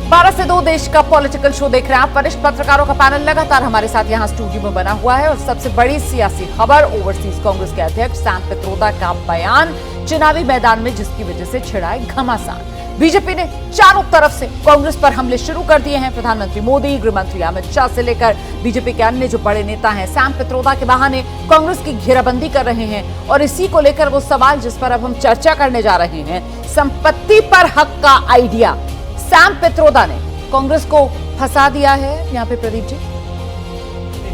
12 से 2 देश का पॉलिटिकल शो देख रहे हैं आप। वरिष्ठ पत्रकारों का पैनल लगातार हमारे साथ यहां स्टूडियो में बना हुआ है और सबसे बड़ी सियासी खबर ओवरसीज कांग्रेस के अध्यक्ष सैम पित्रोदा का बयान चुनावी मैदान में, जिसकी वजह से छिड़ा है घमासान। बीजेपी ने चारों तरफ से कांग्रेस पर हमले शुरू कर दिए हैं। प्रधानमंत्री मोदी, गृहमंत्री अमित शाह से लेकर बीजेपी के अन्य जो बड़े नेता हैं, सैम पित्रोदा के बहाने कांग्रेस की घेराबंदी कर रहे हैं। और इसी को लेकर वो सवाल जिस पर अब हम चर्चा करने जा रहे हैं, संपत्ति पर हक का आइडिया सैम पित्रोदा ने कांग्रेस को फंसा दिया है। यहाँ पे प्रदीप जी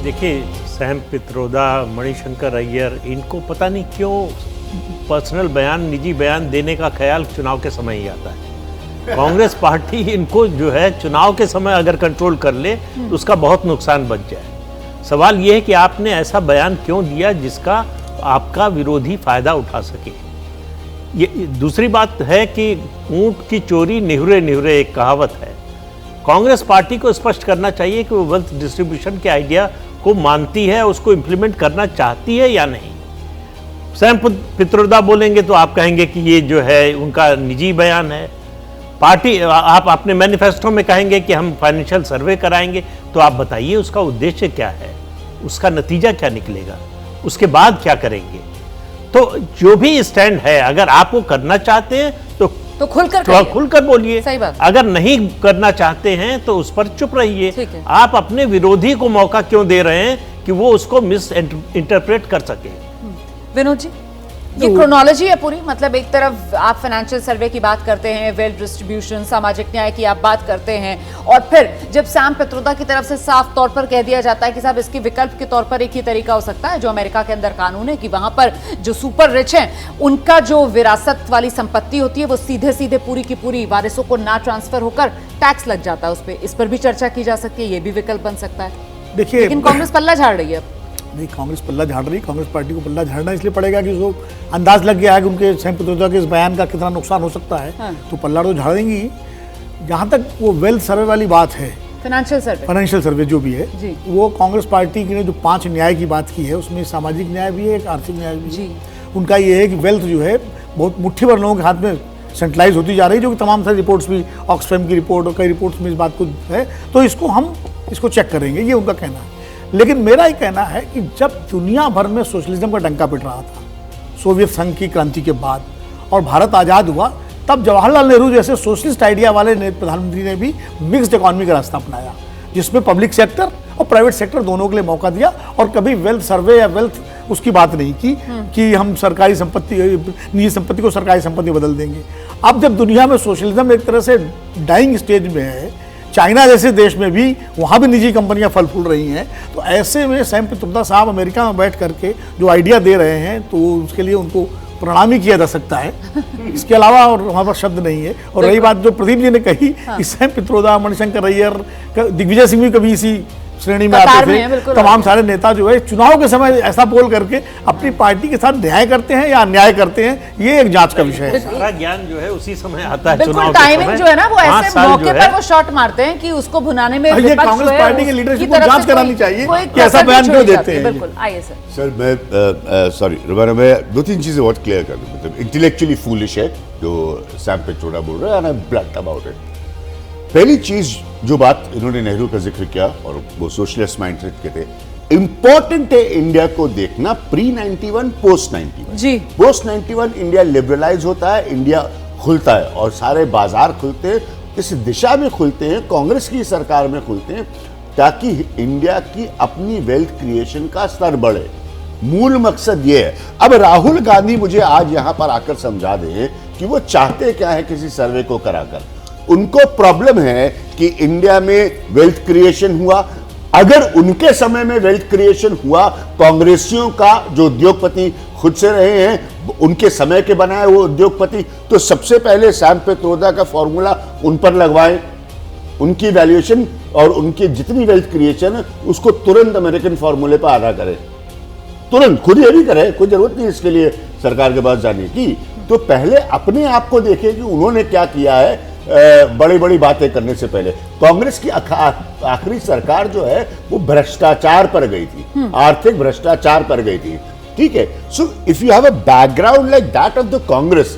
देखिए, सैम पित्रोदा, मणिशंकर अय्यर, इनको पता नहीं क्यों पर्सनल बयान, निजी बयान देने का ख्याल चुनाव के समय ही आता है। कांग्रेस पार्टी इनको जो है चुनाव के समय अगर कंट्रोल कर ले तो उसका बहुत नुकसान बच जाए। सवाल यह है कि आपने ऐसा बयान क्यों दिया जिसका आपका विरोधी फायदा उठा सके। ये दूसरी बात है कि ऊंट की चोरी निहुरे निहुरे, एक कहावत है। कांग्रेस पार्टी को स्पष्ट करना चाहिए कि वो वेल्थ डिस्ट्रीब्यूशन के आइडिया को मानती है, उसको इंप्लीमेंट करना चाहती है या नहीं। सैम पित्रोदा बोलेंगे तो आप कहेंगे कि ये जो है उनका निजी बयान है। पार्टी, आप अपने मैनिफेस्टो में कहेंगे कि हम फाइनेंशियल सर्वे कराएंगे, तो आप बताइए उसका उद्देश्य क्या है, उसका नतीजा क्या निकलेगा, उसके बाद क्या करेंगे। तो जो भी स्टैंड है, अगर आप वो करना चाहते हैं तो खुलकर बोलिए। सही बात। अगर नहीं करना चाहते हैं तो उस पर चुप रहिए। आप अपने विरोधी को मौका क्यों दे रहे हैं कि वो उसको मिस इंटरप्रेट कर सके। विनोद जी, ये क्रोनोलॉजी है पूरी, मतलब एक तरफ आप फाइनेंशियल सर्वे की बात करते हैं, वेल्थ डिस्ट्रीब्यूशन, सामाजिक न्याय की आप बात करते हैं, और फिर जब सैम पित्रोदा की तरफ से साफ तौर पर कह दिया जाता है कि साहब इसके विकल्प के तौर पर एक ही तरीका हो सकता है जो अमेरिका के अंदर कानून है कि वहां पर जो सुपर रिच हैं उनका जो विरासत वाली संपत्ति होती है वो सीधे सीधे पूरी की पूरी वारिसों को ना ट्रांसफर होकर टैक्स लग जाता है उस पर। इस पर भी चर्चा की जा सकती है, ये भी विकल्प बन सकता है। देखिए, लेकिन कांग्रेस पल्ला झाड़ रही है। नहीं, कांग्रेस पल्ला झाड़ रही। कांग्रेस पार्टी को पल्ला झाड़ना इसलिए पड़ेगा कि उसको अंदाज लग गया है कि उनके सैम पित्रोदा के इस बयान का कितना नुकसान हो सकता है। तो पल्ला तो झाड़ेंगी। जहाँ तक वो वेल्थ सर्वे वाली बात है, फाइनेंशियल सर्वे जो भी है, वो कांग्रेस पार्टी ने जो 5 न्याय की बात की है उसमें सामाजिक न्याय भी है, एक आर्थिक न्याय भी है। उनका ये है कि वेल्थ जो है बहुत मुट्ठी भर लोगों के हाथ में सेंट्रलाइज होती जा रही है, जो कि तमाम सारी रिपोर्ट्स भी, ऑक्सफैम की रिपोर्ट और कई रिपोर्ट्स में इस बात को है। तो इसको हम चेक करेंगे, ये उनका कहना है। लेकिन मेरा ये कहना है कि जब दुनिया भर में सोशलिज्म का डंका पिट रहा था सोवियत संघ की क्रांति के बाद और भारत आज़ाद हुआ, तब जवाहरलाल नेहरू जैसे सोशलिस्ट आइडिया वाले प्रधानमंत्री ने भी मिक्स्ड इकोनॉमी का रास्ता अपनाया, जिसमें पब्लिक सेक्टर और प्राइवेट सेक्टर दोनों के लिए मौका दिया और कभी वेल्थ सर्वे या वेल्थ उसकी बात नहीं की कि हम सरकारी संपत्ति, निजी संपत्ति को सरकारी संपत्ति बदल देंगे। अब जब दुनिया में सोशलिज्म एक तरह से डाइंग स्टेज में है, चाइना जैसे देश में भी, वहाँ भी निजी कंपनियां फल फूल रही हैं, तो ऐसे में सैम पित्रोदा साहब अमेरिका में बैठ करके जो आइडिया दे रहे हैं तो उसके लिए उनको प्रणाम ही किया जा सकता है। इसके अलावा और हमारे पास शब्द नहीं है। और रही बात जो प्रदीप जी ने कही कि सैम पित्रोदा, मणिशंकर अय्यर, दिग्विजय सिंह भी कभी इसी श्रेणी में आते थे। तमाम सारे नेता जो है चुनाव के समय ऐसा बोल करके अपनी पार्टी के साथ न्याय करते हैं या अन्याय करते हैं, ये एक जांच का विषय है। सारा ज्ञान जो है उसी समय आता है चुनाव के टाइमिंग समय। जो है ना वो ऐसे मौके पर वो शॉट मारते हैं कि उसको भुनाने में ये कांग्रेस पार्टी की लीडरशिप को जांच करानी चाहिए कि ऐसा बयान क्यों देते हैं। बिल्कुल, आइए सर, मैं सॉरी रुबाना, मैं 2-3 चीजें बहुत क्लियर कर दूं। मतलब इंटेलेक्चुअली फूलिश है जो सैम पित्रोदा बोल रहा है, and I am blunt about it. पहली चीज जो बात इन्होंने नेहरू का जिक्र किया और वो सोशलिस्ट माइंडसेट के थे, इंपॉर्टेंट है इंडिया को देखना प्री 91 पोस्ट 91 जी। पोस्ट 91 इंडिया लिबरलाइज होता है, इंडिया खुलता है और सारे बाजार खुलते हैं, इस दिशा में खुलते हैं, कांग्रेस की सरकार में खुलते हैं ताकि इंडिया की अपनी वेल्थ क्रिएशन का स्तर बढ़े। मूल मकसद ये है। अब राहुल गांधी मुझे आज यहां पर आकर समझा दें कि वो चाहते क्या है किसी सर्वे को कराकर। उनको प्रॉब्लम है कि इंडिया में वेल्थ क्रिएशन हुआ। अगर उनके समय में वेल्थ क्रिएशन हुआ, कांग्रेसियों का जो उद्योगपति खुद से रहे हैं, उनके समय के बनाए वो उद्योगपति, तो सबसे पहले सैम पित्रोदा का फॉर्मूला उन पर लगवाएं, उनकी वैल्यूएशन और उनकी जितनी वेल्थ क्रिएशन है उसको तुरंत अमेरिकन फॉर्मूले पर आधा करें, तुरंत खुद ये भी करें, कोई जरूरत नहीं इसके लिए सरकार के पास जाने की। तो पहले अपने आप को देखें कि उन्होंने क्या किया है बड़ी बड़ी बातें करने से पहले। कांग्रेस की आखिरी सरकार जो है वो भ्रष्टाचार पर गई थी, आर्थिक भ्रष्टाचार पर गई थी। ठीक है, so if you have a background like that of the Congress,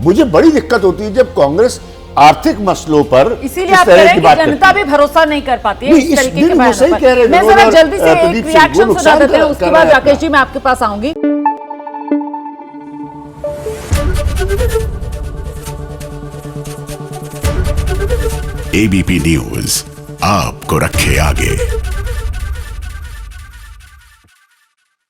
मुझे बड़ी दिक्कत होती है जब कांग्रेस आर्थिक मसलों पर इसीलिए इस आप तरह कह रहे की हैं बात कि करती जनता है। भी भरोसा नहीं कर पाती है नहीं, इस इस तरीके दिन के वो बयानों सही पर। कह रहे हैं, मैं जरा विनोद और, जल्दी से प्रदीप एक सिंह, रिएक्शन वो सुना नुकसान देते हैं, कर उसके रहा बाद है राकेश अपना। जी मैं आपके पास आऊंगी। एबीपी न्यूज आपको रखे आगे।